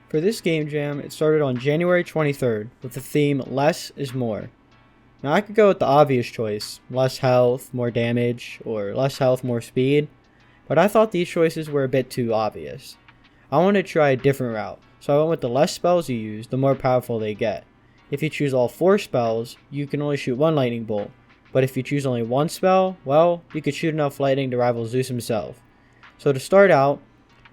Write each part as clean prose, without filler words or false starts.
For this game jam, it started on January 23rd with the theme Less is More. Now I could go with the obvious choice, less health, more damage, or less health, more speed, but I thought these choices were a bit too obvious. I wanted to try a different route, so I went with the less spells you use, the more powerful they get. If you choose all 4 spells, you can only shoot 1 lightning bolt, but if you choose only 1 spell, well, you could shoot enough lightning to rival Zeus himself. So to start out,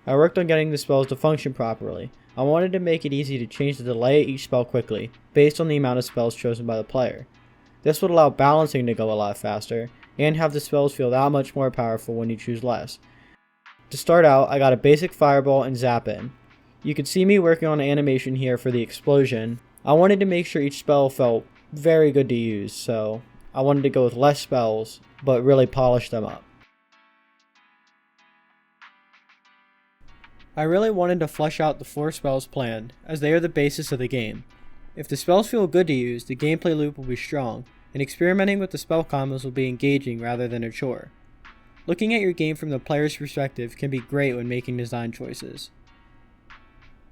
I worked on getting the spells to function properly. I wanted to make it easy to change the delay of each spell quickly, based on the amount of spells chosen by the player. This would allow balancing to go a lot faster, and have the spells feel that much more powerful when you choose less. To start out, I got a basic fireball and zap in. You can see me working on an animation here for the explosion. I wanted to make sure each spell felt very good to use, so I wanted to go with less spells, but really polish them up. I really wanted to flesh out the 4 spells planned, as they are the basis of the game. If the spells feel good to use, the gameplay loop will be strong, and experimenting with the spell combos will be engaging rather than a chore. Looking at your game from the player's perspective can be great when making design choices.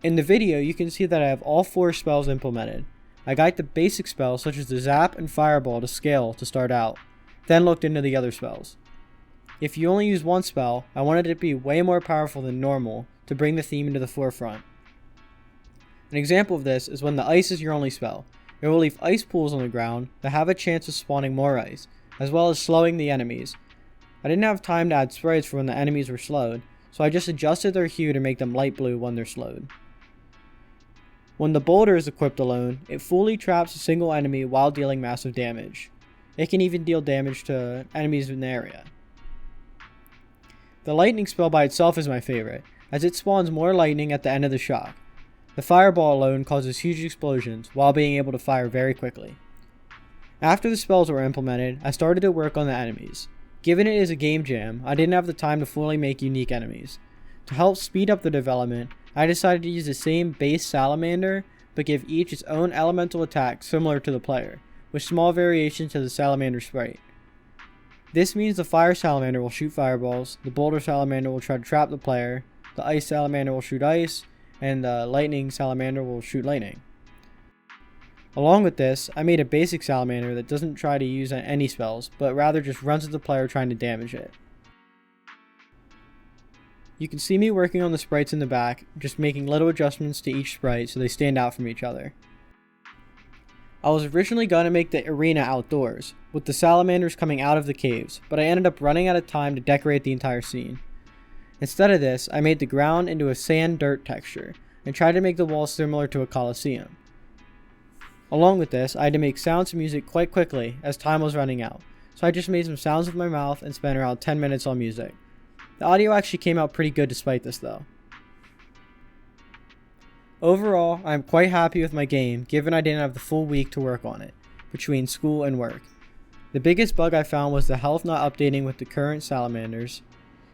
In the video, you can see that I have all 4 spells implemented. I got the basic spells such as the Zap and Fireball to scale to start out, then looked into the other spells. If you only use 1 spell, I wanted it to be way more powerful than normal to bring the theme into the forefront. An example of this is when the ice is your only spell. It will leave ice pools on the ground that have a chance of spawning more ice, as well as slowing the enemies. I didn't have time to add sprites for when the enemies were slowed, so I just adjusted their hue to make them light blue when they're slowed. When the boulder is equipped alone, it fully traps a single enemy while dealing massive damage. It can even deal damage to enemies in the area. The lightning spell by itself is my favorite, as it spawns more lightning at the end of the shock. The fireball alone causes huge explosions while being able to fire very quickly. After the spells were implemented, I started to work on the enemies. Given it is a game jam, I didn't have the time to fully make unique enemies. To help speed up the development, I decided to use the same base salamander, but give each its own elemental attack similar to the player, with small variations to the salamander sprite. This means the fire salamander will shoot fireballs, the boulder salamander will try to trap the player, the ice salamander will shoot ice, and the lightning salamander will shoot lightning. Along with this, I made a basic salamander that doesn't try to use any spells, but rather just runs at the player trying to damage it. You can see me working on the sprites in the back, just making little adjustments to each sprite so they stand out from each other. I was originally going to make the arena outdoors, with the salamanders coming out of the caves, but I ended up running out of time to decorate the entire scene. Instead of this, I made the ground into a sand-dirt texture, and tried to make the walls similar to a coliseum. Along with this, I had to make sounds and music quite quickly, as time was running out, so I just made some sounds with my mouth and spent around 10 minutes on music. The audio actually came out pretty good despite this though. Overall, I am quite happy with my game, given I didn't have the full week to work on it, between school and work. The biggest bug I found was the health not updating with the current salamanders,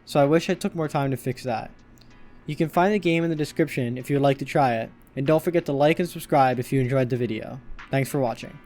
so I wish I took more time to fix that. You can find the game in the description if you would like to try it, and don't forget to like and subscribe if you enjoyed the video. Thanks for watching.